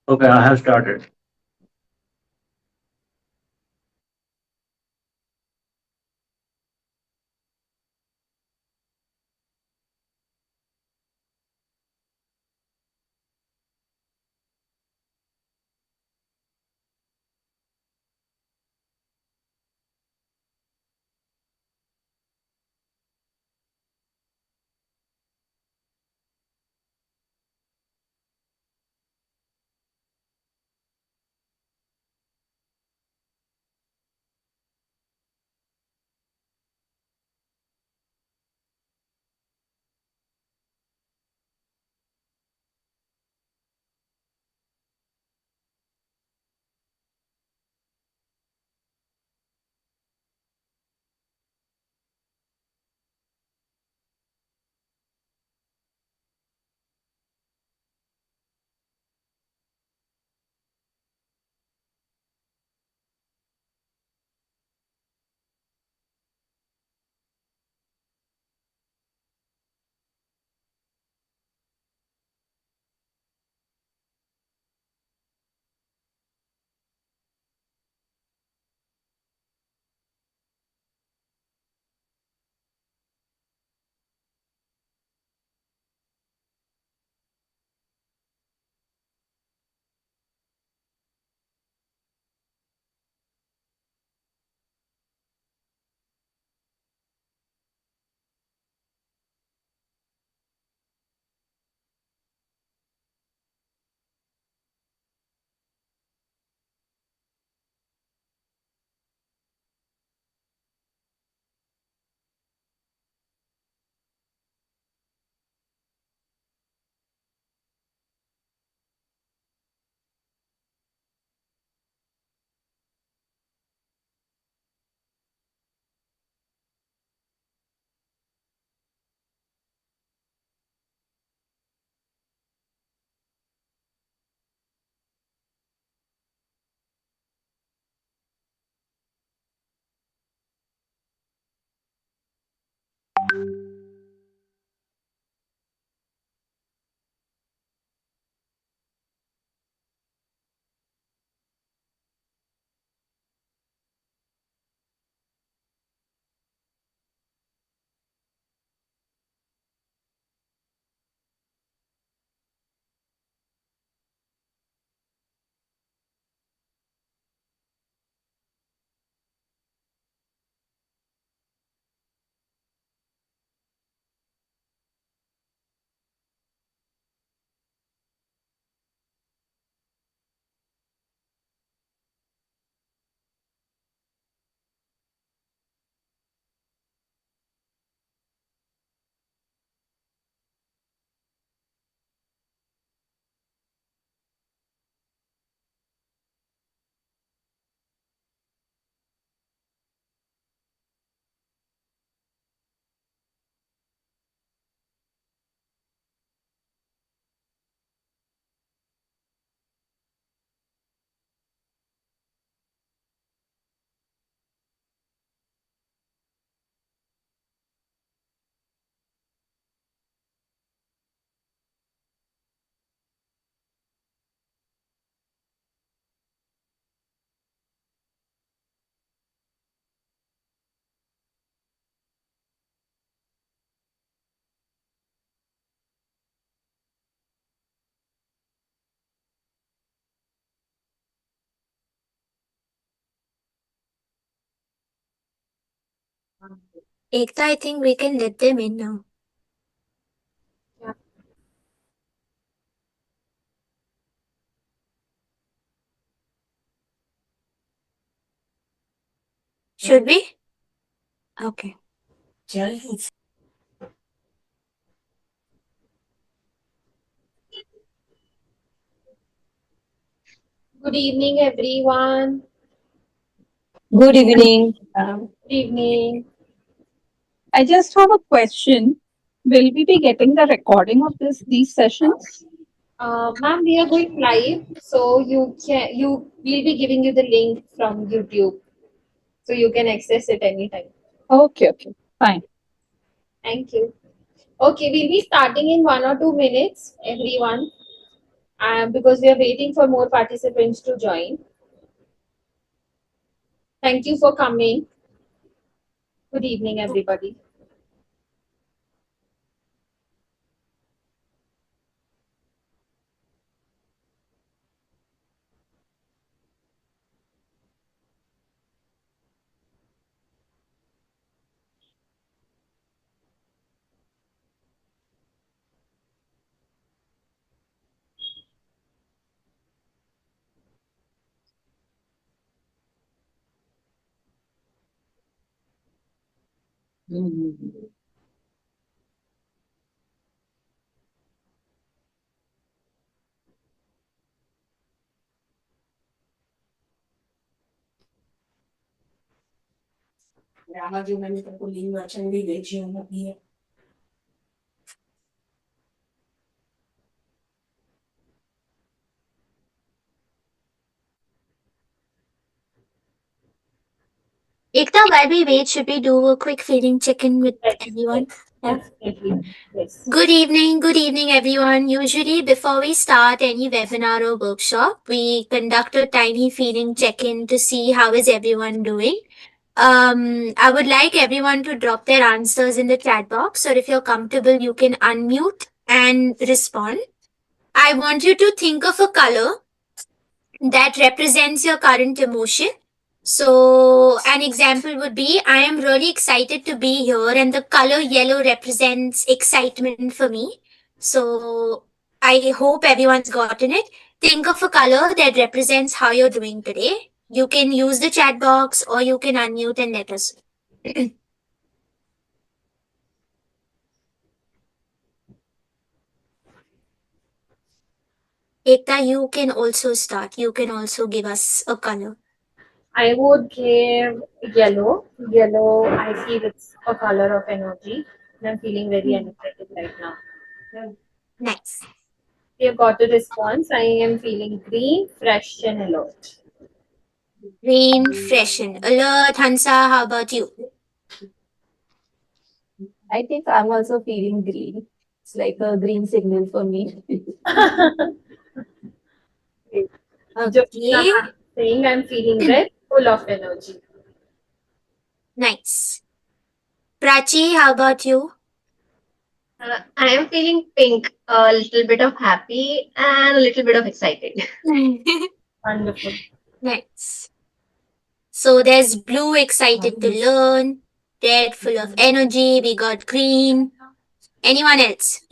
Okay, I have started. Ekta, I think we can let them in now. Should we? Okay. Good evening, everyone. Good evening. Good evening. I just have a question. Will we be getting the recording of these sessions? Ma'am, we are going live, so we'll be giving you the link from YouTube, so you can access it anytime. Okay, okay, fine. Thank you. Okay, we'll be starting in 1 or 2 minutes, everyone. because we are waiting for more participants to join. Thank you for coming. Good evening, everybody. Ekta, while we wait, should we do a quick feeling check-in with Yes, everyone? yes, definitely. Yes. Good evening everyone. Usually before we start any webinar or workshop, we conduct a tiny feeling check-in to see how is everyone doing. I would like everyone to drop their answers in the chat box, or if you're comfortable, you can unmute and respond. I want you to think of a color that represents your current emotion. So, an example would be I am really excited to be here, and the color yellow represents excitement for me. So, I hope everyone's gotten it. Think of a color that represents how you're doing today. You can use the chat box or you can unmute and let us. Ekta, you can also start. You can also give us a color. I would give yellow. Yellow, I feel it's a color of energy. And I'm feeling very energetic right now. Nice. We have got a response. I am feeling green, fresh, and alert. Green, fresh and alert. Hansa, how about you? I think I'm also feeling green. It's like a green signal for me. Okay. Saying I'm feeling red, full of energy. Nice. Prachi, how about you? I am feeling pink, a little bit of happy and a little bit of excited. Wonderful. Nice. So there's blue, excited to learn. Red, full of energy. We got green. Anyone else?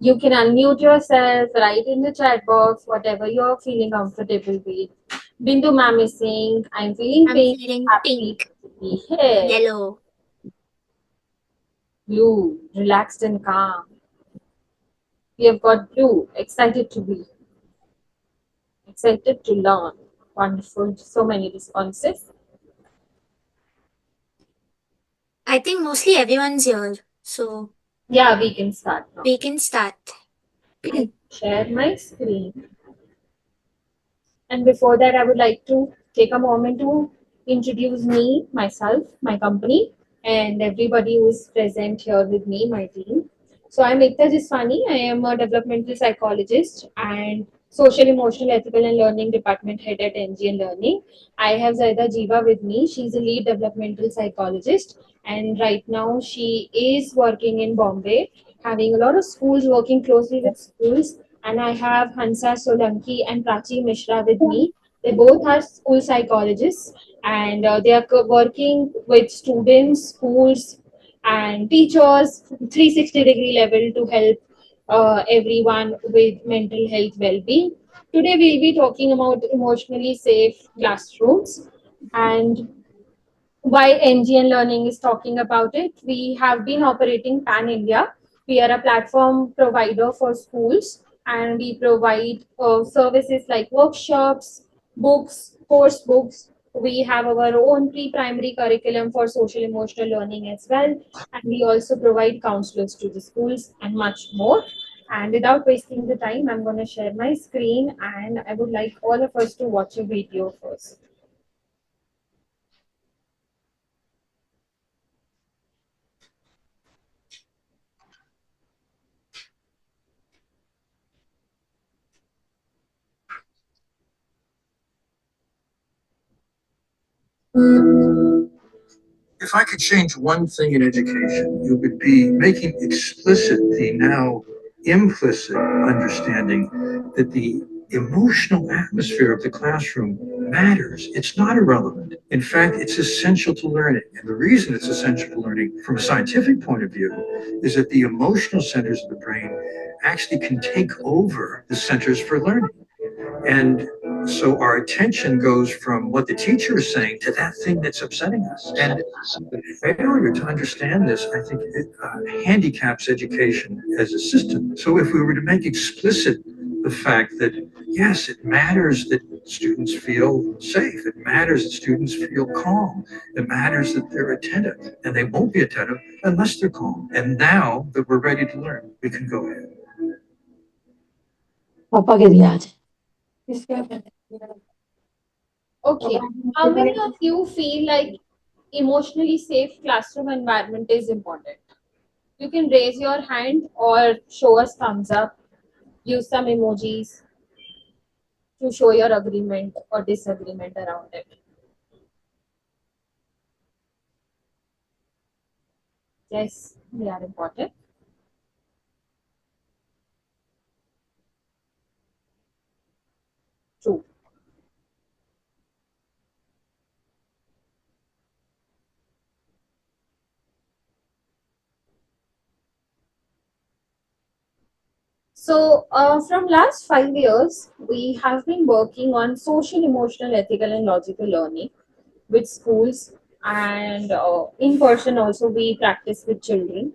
You can unmute yourself, write in the chat box, whatever you're feeling comfortable with. Bindu ma'am is saying, I'm feeling I'm pink, feeling happy pink. to be here. Yellow. Blue, relaxed and calm. We have got blue, excited to be, excited to learn. Wonderful. So many responses. I think mostly everyone's here. So Yeah, we can start now. we can start. Share my screen. And before that, I would like to take a moment to introduce me, myself, my company, and everybody who is present here with me, my team. So I'm Ekta Juswani. I am a developmental psychologist and social, emotional, ethical, and learning department head at NGN Learning. I have Zaheda Jeewa with me. She's a lead developmental psychologist, and right now she is working in Bombay, having a lot of schools, working closely with schools. And I have Hansa Solanki and Prachi Mishra with me. They both are school psychologists, and they are working with students, schools, and teachers 360-degree level to help everyone with mental health well-being. Today we'll be talking about emotionally safe classrooms and why NGN Learning is talking about it. We have been operating pan India. We are a platform provider for schools, and we provide services like workshops, books, course books. We have our own pre-primary curriculum for social emotional learning as well, and we also provide counselors to the schools and much more. And without wasting the time, I'm going to share my screen and I would like all of us to watch a video first. If I could change one thing in education, it would be making explicit the now implicit understanding that the emotional atmosphere of the classroom matters. It's not irrelevant. In fact, it's essential to learning. And the reason it's essential to learning from a scientific point of view is that the emotional centers of the brain actually can take over the centers for learning. And so our attention goes from what the teacher is saying to that thing that's upsetting us. And the failure to understand this, I think, handicaps education as a system. So if we were to make explicit the fact that, yes, it matters that students feel safe, it matters that students feel calm, it matters that they're attentive, and they won't be attentive unless they're calm. And now that we're ready to learn, we can go ahead. पापा के दिया आज Okay, how many of you feel like emotionally safe classroom environment is important? You can raise your hand or show us thumbs up, use some emojis to show your agreement or disagreement around it. Yes, they are important. True. So, from last 5 years, we have been working on social, emotional, ethical, and logical learning with schools, and in person also we practice with children.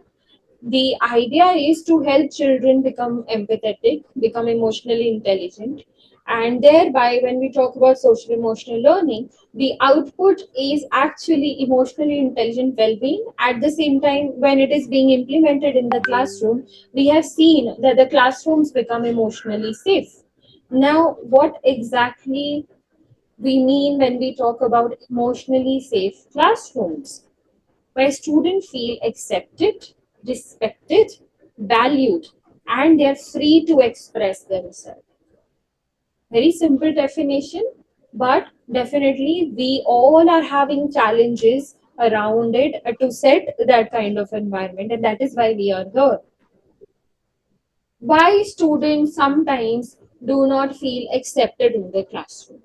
The idea is to help children become empathetic, become emotionally intelligent, and thereby, when we talk about social emotional learning, the output is actually emotionally intelligent well being. At the same time, when it is being implemented in the classroom, we have seen that the classrooms become emotionally safe. Now, what exactly we mean when we talk about emotionally safe classrooms? Where students feel accepted, respected, valued, and they're free to express themselves. Very simple definition, but definitely we all are having challenges around it to set that kind of environment, and that is why we are here. Why students sometimes do not feel accepted in the classroom?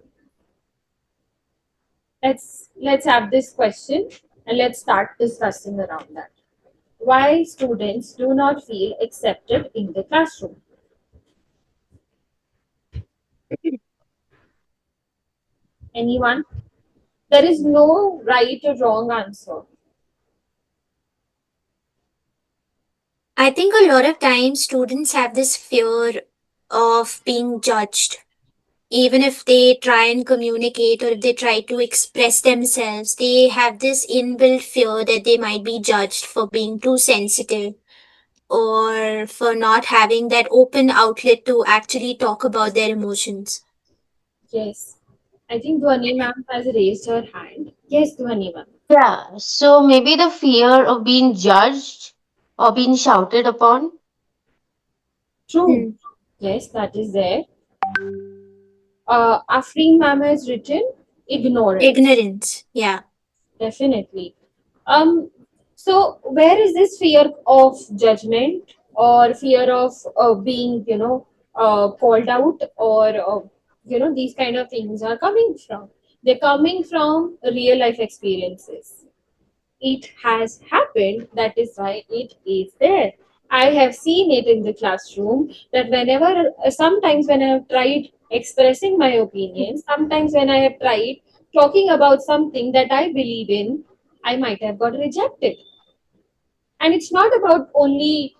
Let's have this question and let's start discussing around that. Why students do not feel accepted in the classroom? Anyone? There is no right or wrong answer. I think a lot of times students have this fear of being judged. Even if they try and communicate or if they try to express themselves, they have this inbuilt fear that they might be judged for being too sensitive or for not having that open outlet to actually talk about their emotions. Yes. I think Dhwani ma'am has raised her hand. Yes, Dhwani ma'am. Yeah, so maybe the fear of being judged or being shouted upon. True. Hmm. Yes, that is there. Afreen ma'am has written ignorance. Ignorance. Yeah. Definitely. So where is this fear of judgment or fear of being, called out or, these kind of things are coming from? They're coming from real life experiences. It has happened, that is why it is there. I have seen it in the classroom that whenever, sometimes when I have tried expressing my opinion, sometimes when I have tried talking about something that I believe in, I might have got rejected. And it's not about only,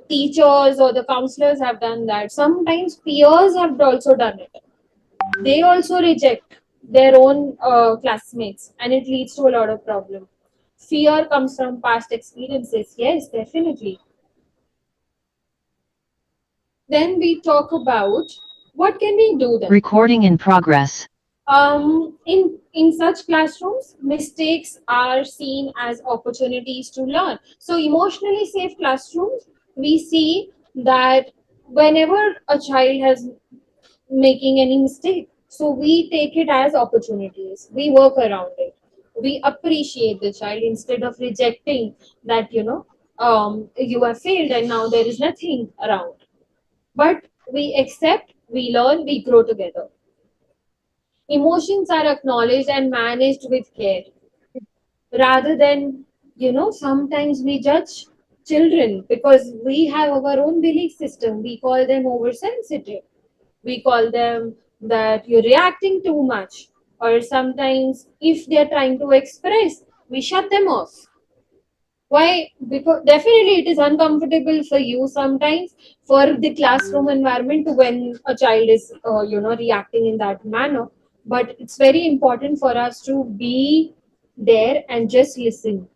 teachers or the counselors have done that. Sometimes peers have also done it. They also reject their own classmates, and it leads to a lot of problem. Fear comes from past experiences. Yes, definitely. Then we talk about what can we do then. Recording in progress. In such classrooms, mistakes are seen as opportunities to learn. So emotionally safe classrooms, we see that whenever a child has making any mistake, so we take it as opportunities, we work around it, we appreciate the child instead of rejecting that, you have failed and now there is nothing around. But we accept, we learn, we grow together. Emotions are acknowledged and managed with care rather than, sometimes we judge children because we have our own belief system. We call them oversensitive. We call them that you're reacting too much. Or sometimes, if they're trying to express, we shut them off. Why? Because definitely it is uncomfortable for you sometimes for the classroom environment when a child is, reacting in that manner. But it's very important for us to be there and just listen.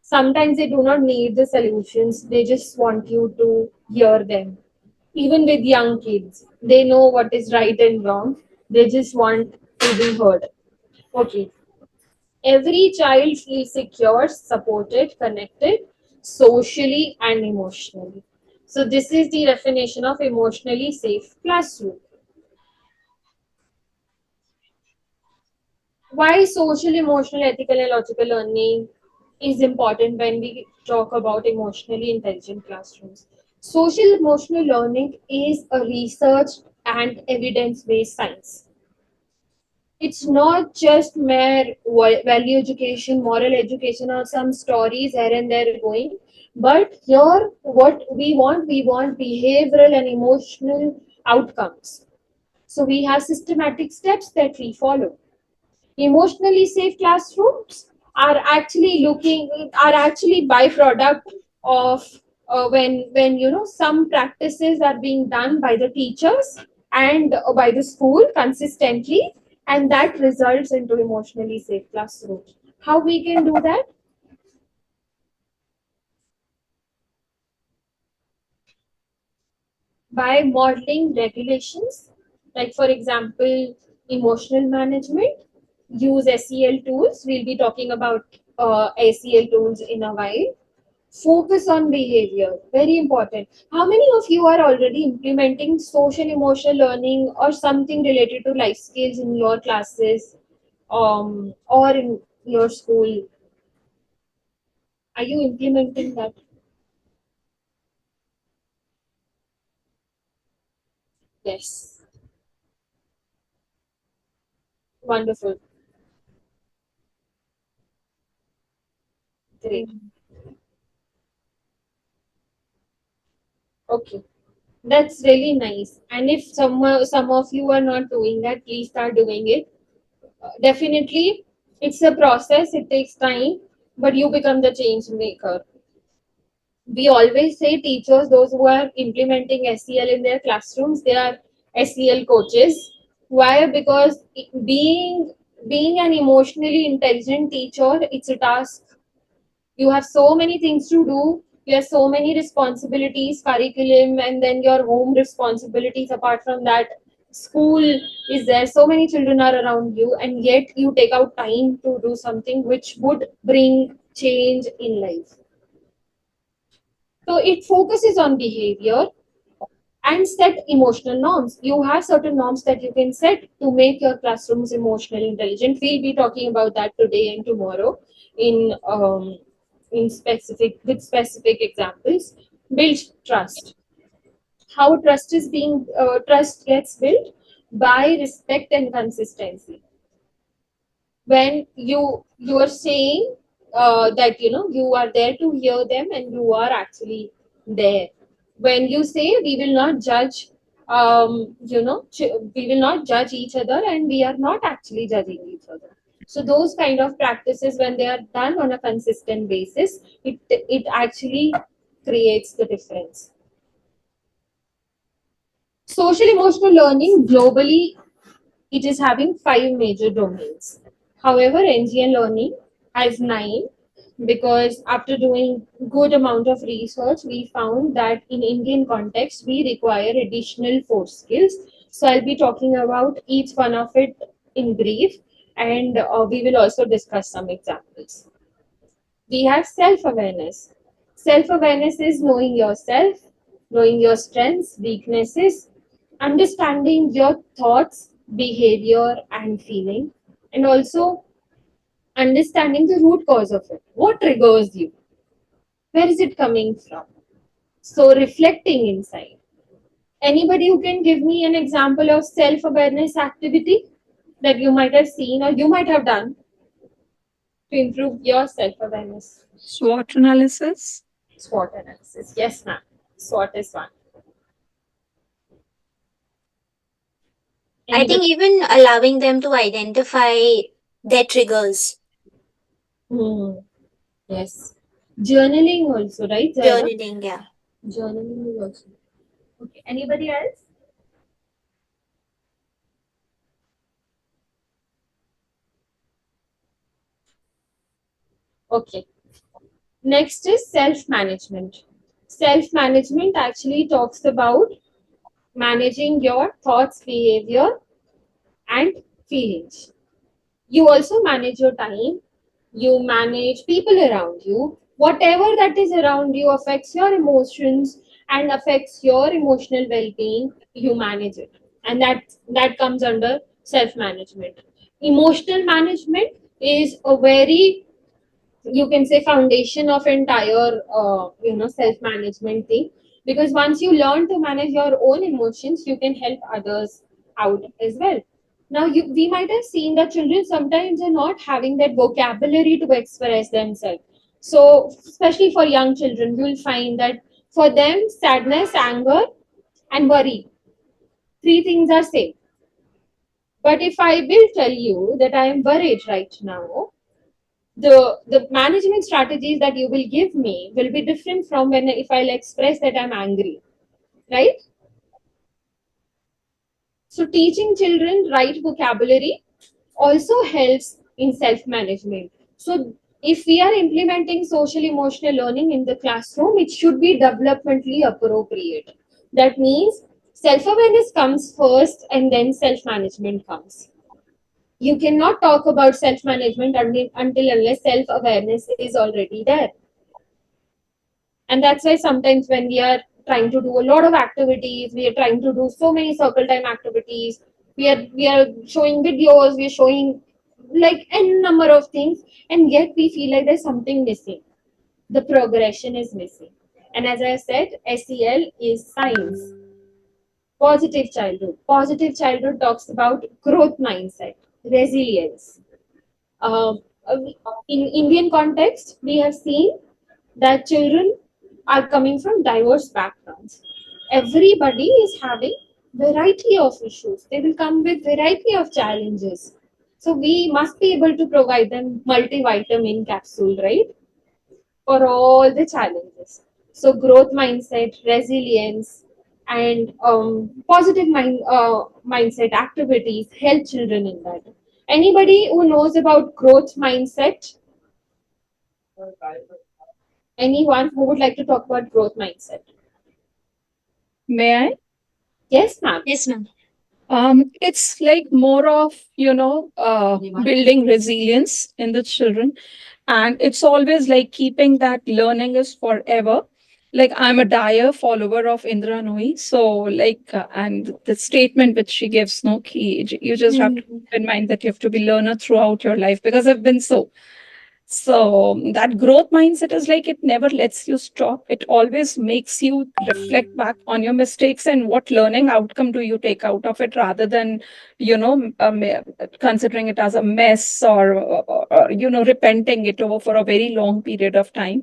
Sometimes they do not need the solutions; they just want you to hear them. Even with young kids, they know what is right and wrong. They just want to be heard. Okay. Every child feels secure, supported, connected, socially and emotionally. So this is the definition of emotionally safe classroom. Why social, emotional, ethical, and logical learning is important when we talk about emotionally intelligent classrooms. Social emotional learning is a research and evidence-based science. It's not just mere value education, moral education, or some stories here and there going. But here, what we want behavioral and emotional outcomes. So we have systematic steps that we follow. Emotionally safe classrooms are actually byproduct of when some practices are being done by the teachers and by the school consistently, and that results into emotionally safe classrooms. How we can do that? By modeling regulations, like for example, emotional management, use SEL tools. We'll be talking about SEL tools in a while. Focus on behavior, very important. How many of you are already implementing social emotional learning or something related to life skills in your classes or in your school? Are you implementing that? Yes. Wonderful. Great. Okay. That's really nice. And if some of you are not doing that, please start doing it. Definitely, it's a process. It takes time, but you become the change maker. We always say teachers, those who are implementing SEL in their classrooms, they are SEL coaches. Why? Because being an emotionally intelligent teacher, it's a task. You have so many things to do, you have so many responsibilities, curriculum, and then your home responsibilities. Apart from that, school is there, so many children are around you, and yet you take out time to do something which would bring change in life. So it focuses on behavior and set emotional norms. You have certain norms that you can set to make your classrooms emotionally intelligent. We'll be talking about that today and tomorrow in specific with specific examples. Build trust. How trust gets built? By respect and consistency. When you are saying that you are there to hear them and you are actually there. When you say we will not judge, we will not judge each other, and we are not actually judging each other. So those kind of practices, when they are done on a consistent basis, it actually creates the difference. Social emotional learning globally, it is having 5 major domains. However, NGN learning has 9. because after doing good amount of research, we found that in Indian context, we require additional 4 skills. So I'll be talking about each one of it in brief, and we will also discuss some examples. We have self-awareness. Self-awareness is knowing yourself, knowing your strengths, weaknesses, understanding your thoughts, behavior, and feeling, and also understanding the root cause of it. What triggers you? Where is it coming from? So reflecting inside. Anybody who can give me an example of self-awareness activity that you might have seen or you might have done to improve your self-awareness? SWOT analysis. SWOT analysis. Yes, ma'am. SWOT is one. I think even allowing them to identify their triggers. Yes. Journaling also, right? Zaheda? Journaling, yeah. Journaling is also. Okay. Anybody else? Okay. Next is self-management. Self-management actually talks about managing your thoughts, behavior, and feelings. You also manage your time, you manage people around you. Whatever that is around you affects your emotions and affects your emotional well-being, you manage it. And that comes under self-management. Emotional management is a very, you can say, foundation of entire self-management thing, because once you learn to manage your own emotions, you can help others out as well. Now we might have seen that children sometimes are not having that vocabulary to express themselves. So especially for young children, you'll find that for them sadness, anger, and worry, 3 things are same. But if I will tell you that I am worried right now, the management strategies that you will give me will be different from when if I'll express that I'm angry, right? So teaching children right vocabulary also helps in self-management. So if we are implementing social emotional learning in the classroom, it should be developmentally appropriate. That means self-awareness comes first and then self-management comes. You cannot talk about self-management until unless self-awareness is already there. And that's why sometimes when we are trying to do a lot of activities, we are trying to do so many circle time activities, we are showing videos, we are showing like n number of things, and yet we feel like there's something missing. The progression is missing. And as I said, SEL is science. Positive childhood. Positive childhood talks about growth mindset, resilience. Um, in Indian context, we have seen that children are coming from diverse backgrounds. Everybody is having variety of issues. They will come with variety of challenges. So we must be able to provide them multivitamin capsule, right? For all the challenges. So growth mindset, resilience, and positive mindset activities help children in that. Anybody who knows about growth mindset? Anyone who would like to talk about growth mindset? May I? Yes, ma'am. Yes, ma'am. It's like more of, building resilience in the children. And it's always like keeping that learning is forever. Like I'm a dire follower of Indra Nooyi. So like, and the statement which she gives, no, you just have to keep in mind that you have to be learner throughout your life, because I've been so. So that growth mindset is like it never lets you stop. It always makes you reflect back on your mistakes and what learning outcome do you take out of it, rather than, considering it as a mess, or repenting it over for a very long period of time.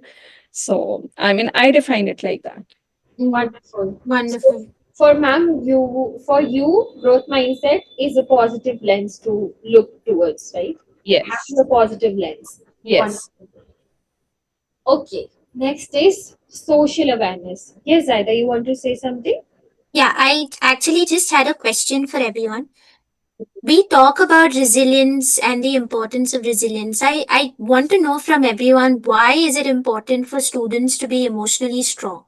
So, I mean, I define it like that. Wonderful. Wonderful. So, for you, growth mindset is a positive lens to look towards, right? Yes. Having a positive lens. Yes. Wonderful. Okay. Next is social awareness. Yes, Zaheda, you want to say something? Yeah, I actually just had a question for everyone. We talk about resilience and the importance of resilience. I want to know from everyone, why is it important for students to be emotionally strong?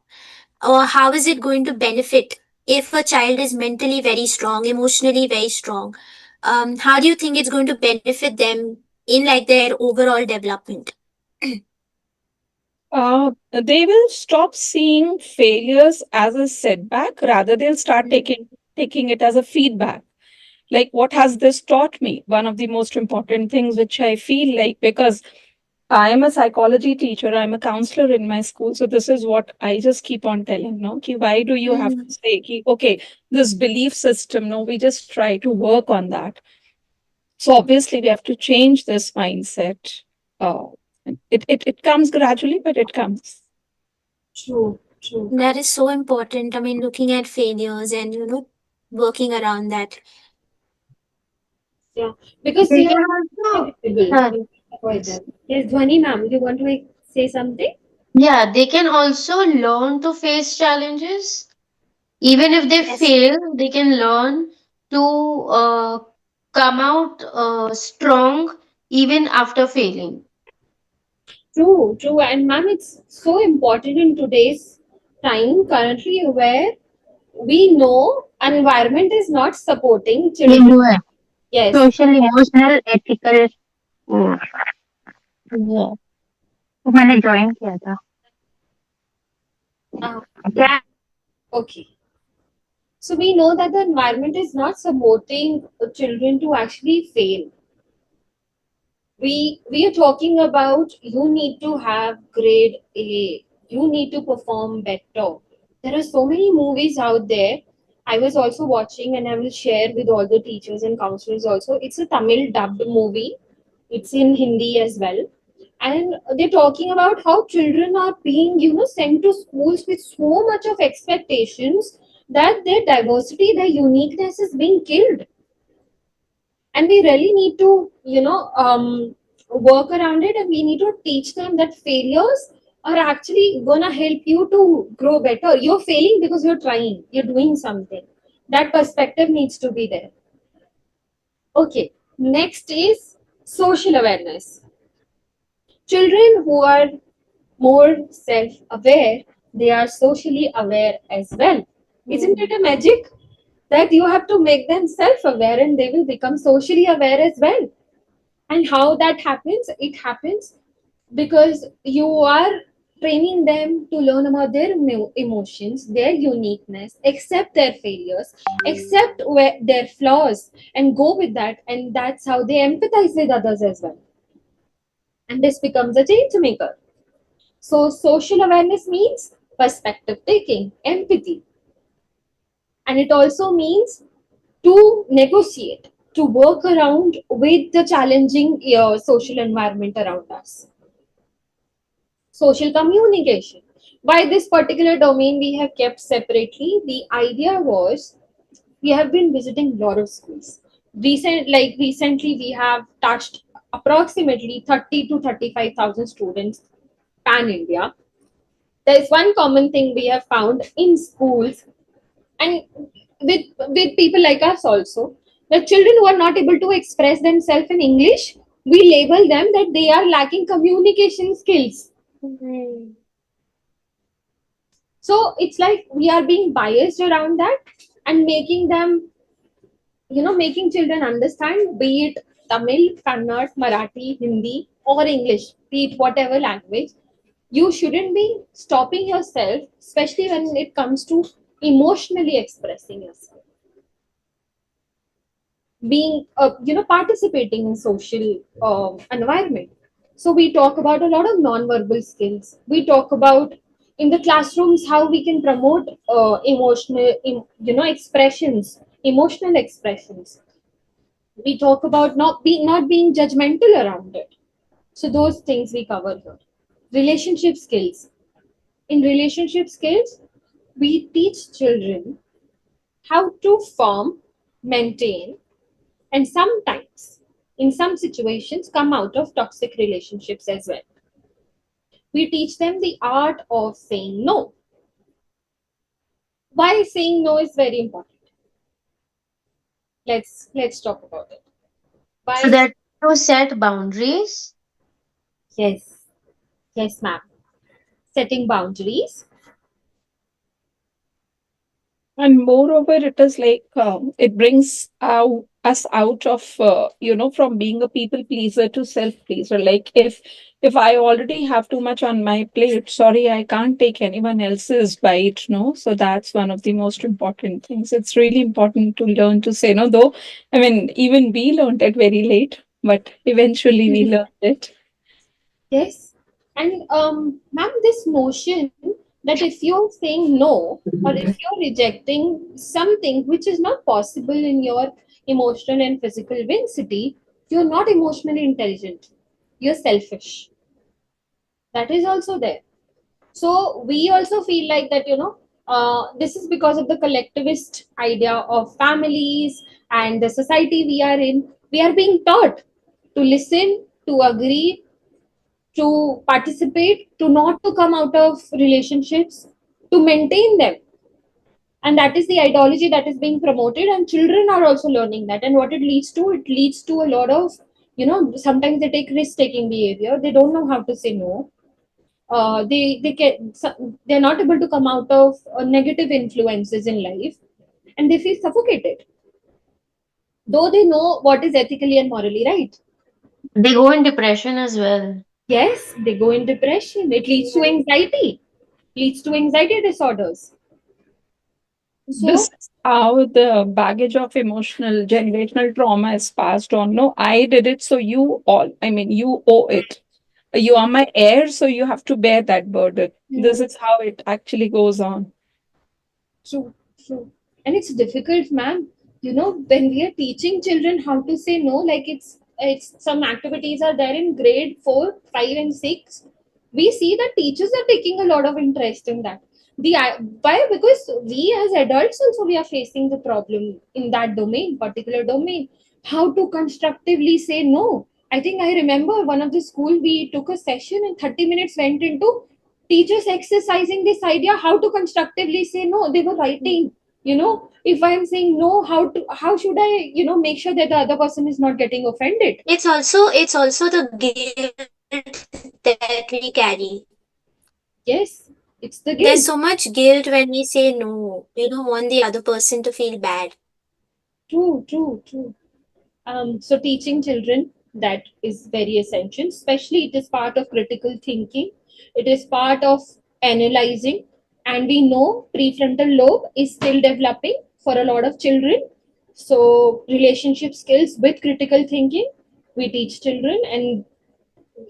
Or how is it going to benefit if a child is mentally very strong, emotionally very strong? How do you think it's going to benefit them in like their overall development? They will stop seeing failures as a setback, rather they'll start taking it as a feedback. Like, what has this taught me? One of the most important things which I feel like, because I am a psychology teacher, I'm a counselor in my school, so this is what I just keep on telling, no, ki why do you have to say, ki, okay, this belief system, no, we just try to work on that. So obviously we have to change this mindset. Uh, it comes gradually, but it comes. True, true. That is so important. I mean, looking at failures and, working around that. Yeah, because They you can are also, predictable. Avoid them. Yes, Dhwani ma'am, you want to say something? yeah, they can also learn to face challenges. Even if they Yes. fail, they can learn to come out strong even after failing. True, true. And ma'am, it's so important in today's time, currently, where we know environment is not supporting ये children. जो है Yes. Social emotional ethical ये तो मैंने join किया था Uh, क्या okay. So we know that the environment is not supporting children to actually fail. We are talking about you need to have grade A, you need to perform better. There are so many movies out there. I was also watching, and I will share with all the teachers and counselors also. It's a Tamil dubbed movie. It's in Hindi as well. And they're talking about how children are being, sent to schools with so much of expectations that their diversity, their uniqueness is being killed. And we really need to work around it, and we need to teach them that failures are actually gonna help you to grow better. You're failing because you're trying, you're doing something. That perspective needs to be there. Okay, next is social awareness. Children who are more self-aware, they are socially aware as well. Isn't it a magic that you have to make them self-aware and they will become socially aware as well? And how that happens? It happens because you are training them to learn about their emotions, their uniqueness, accept their failures, accept their flaws, and go with that. And that's how they empathize with others as well. And this becomes a change maker. So, social awareness means perspective taking, empathy. And it also means to negotiate, to work around with the challenging social environment around us. Social communication. Why this particular domain we have kept separately? The idea was we have been visiting a lot of schools. Recently, we have touched approximately 30 to 35,000 students pan India. There is one common thing we have found in schools and with people like us also, the children who are not able to express themselves in English, we label them that they are lacking communication skills. So it's like we are being biased around that and making them, making children understand, be it Tamil, Kannada, Marathi, Hindi, or English, be it whatever language. You shouldn't be stopping yourself, especially when it comes to emotionally expressing yourself, being participating in social environment. So we talk about a lot of non-verbal skills. We talk about in the classrooms how we can promote expressions, emotional expressions. We talk about not being judgmental around it. So those things we cover here. Relationship skills. In relationship skills, we teach children how to form, maintain, and sometimes, in some situations, come out of toxic relationships as well. We teach them the art of saying no. Why saying no is very important? Let's talk about it. So Why? that to set boundaries. Yes, yes, ma'am. Setting boundaries. And moreover, it is like it brings us out of from being a people pleaser to self pleaser. Like if I already have too much on my plate, sorry, I can't take anyone else's bite. No, so that's one of the most important things. It's really important to learn to say no. Though I mean, even we learned it very late, but eventually we learned it. Yes. And ma'am, this notion that if you're saying no or if you're rejecting something which is not possible in your emotional and physical density, you're not emotionally intelligent. You're selfish. That is also there. So we also feel like that, this is because of the collectivist idea of families and the society we are in. We are being taught to listen, to agree, to participate, to not to come out of relationships, to maintain them. And that is the ideology that is being promoted, and children are also learning that. And what it leads to a lot of, sometimes they take risk taking behavior. They don't know how to say no. They can, they're not able to come out of negative influences in life, and they feel suffocated, though they know what is ethically and morally right. They go in depression as well. Yes, they go in depression. It leads to anxiety disorders. This So is how the baggage of emotional generational trauma is passed on. No, I did it, so you owe it. You are my heir, so you have to bear that burden. This is how it actually goes on. true, true. And it's difficult, ma'am. When we are teaching children how to say no, like it's some activities are there in grade 4, 5, and 6. We see that teachers are taking a lot of interest in that. Why? Because we as adults also we are facing the problem in that particular domain. How to constructively say no. I think I remember one of the school we took a session and 30 minutes went into teachers exercising this idea how to constructively say no. They were writing, if I'm saying no, how should I, make sure that the other person is not getting offended. It's also the guilt that we carry. Yes, it's the There's guilt. so much guilt when we say no. We don't want the other person to feel bad. True, true, true. So teaching children, that is very essential, especially it is part of critical thinking. It is part of analyzing, and we know prefrontal lobe is still developing for a lot of children. So relationship skills with critical thinking, we teach children, and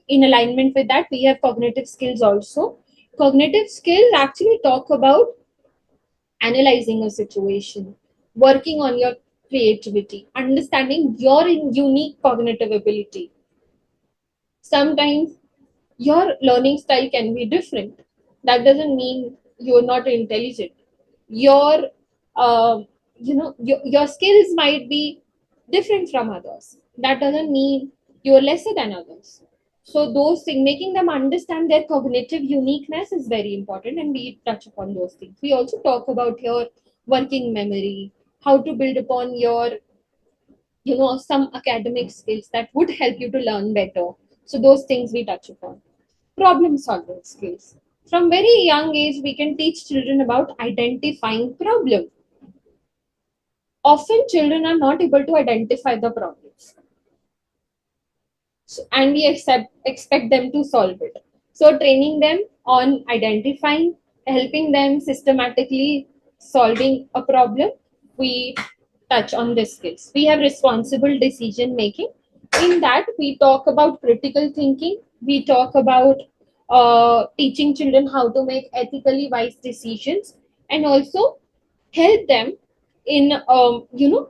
in alignment with that, we have cognitive skills also. Cognitive skills actually talk about analyzing a situation, working on your creativity, understanding your unique cognitive ability. Sometimes your learning style can be different. That doesn't mean you're not intelligent. Your, your skills might be different from others. That doesn't mean you're lesser than others. So those things, making them understand their cognitive uniqueness is very important, and we touch upon those things. We also talk about your working memory, how to build upon your, some academic skills that would help you to learn better. So those things we touch upon. Problem solving skills. From very young age, we can teach children about identifying problem. Often children are not able to identify the problems, and we expect them to solve it. So training them on identifying, helping them systematically solving a problem, we touch on these skills. We have responsible decision making. In that, we talk about critical thinking. We talk about teaching children how to make ethically wise decisions, and also help them in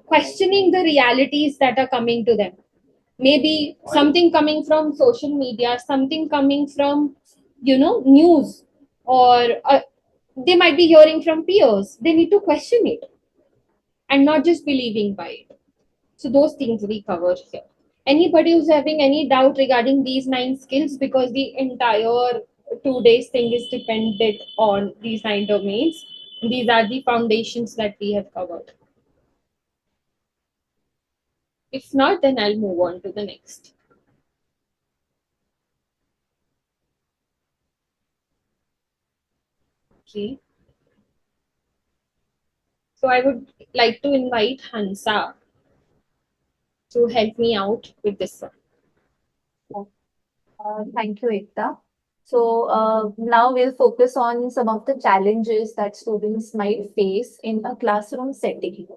questioning the realities that are coming to them. Maybe something coming from social media, something coming from news, or they might be hearing from peers. They need to question it and not just believing by it. So those things we cover here. Anybody who's having any doubt regarding these 9 skills, because the entire 2 days thing is dependent on these 9 domains. These are the foundations that we have covered. If not, then I'll move on to the next. Okay. So I would like to invite Hansa to help me out with this one. Thank you, Ekta. So now we'll focus on some of the challenges that students might face in a classroom setting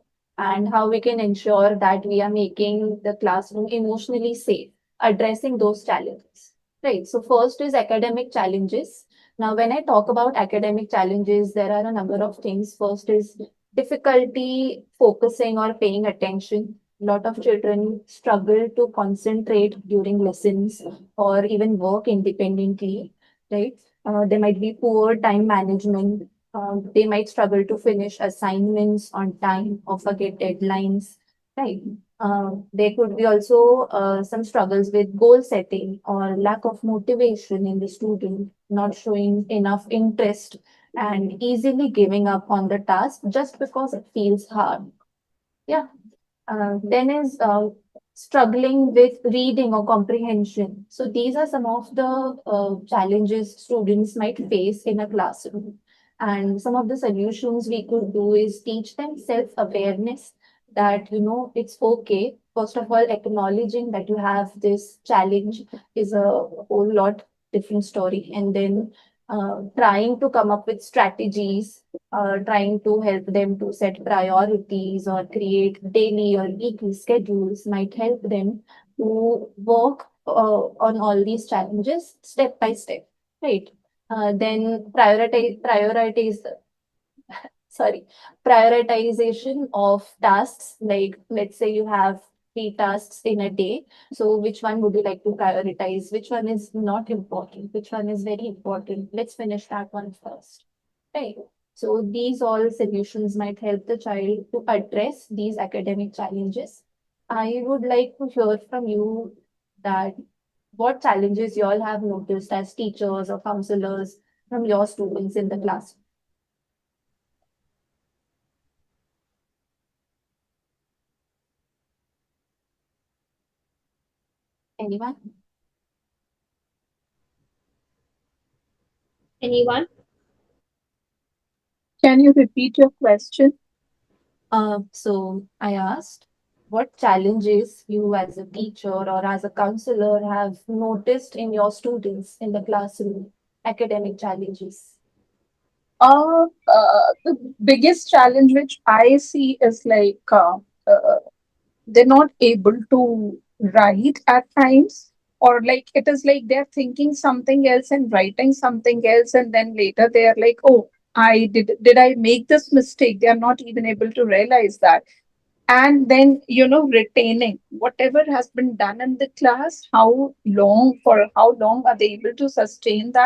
and how we can ensure that we are making the classroom emotionally safe, addressing those challenges. Right. So first is academic challenges. Now, when I talk about academic challenges, there are a number of things. First is difficulty focusing or paying attention. A lot of children struggle to concentrate during lessons or even work independently, right? There might be poor time management. They might struggle to finish assignments on time or forget deadlines, right? There could be also some struggles with goal setting or lack of motivation in the student, not showing enough interest and easily giving up on the task just because it feels hard. Yeah. Then is struggling with reading or comprehension. So these are some of the challenges students might face in a classroom. And some of the solutions we could do is teach them self-awareness that, it's okay. First of all, acknowledging that you have this challenge is a whole lot different story. And then trying to come up with strategies, trying to help them to set priorities or create daily or weekly schedules might help them to work on all these challenges step by step, right? Then prioritize sorry, prioritization of tasks. Like, let's say you have 3 tasks in a day. So, which one would you like to prioritize? Which one is not important? Which one is very important? Let's finish that one first. Right. So, these all solutions might help the child to address these academic challenges. I would like to hear from you that what challenges you all have noticed as teachers or counselors from your students in the class. Anyone? Anyone? Can you repeat your question? So I asked, what challenges you as a teacher or as a counselor have noticed in your students in the classroom, academic challenges? The biggest challenge which I see is like they're not able to write at times, or like it is like they're thinking something else and writing something else, and then later they are like, oh, I make this mistake? They are not even able to realize that. And then retaining whatever has been done in the class, how long are they able to sustain that?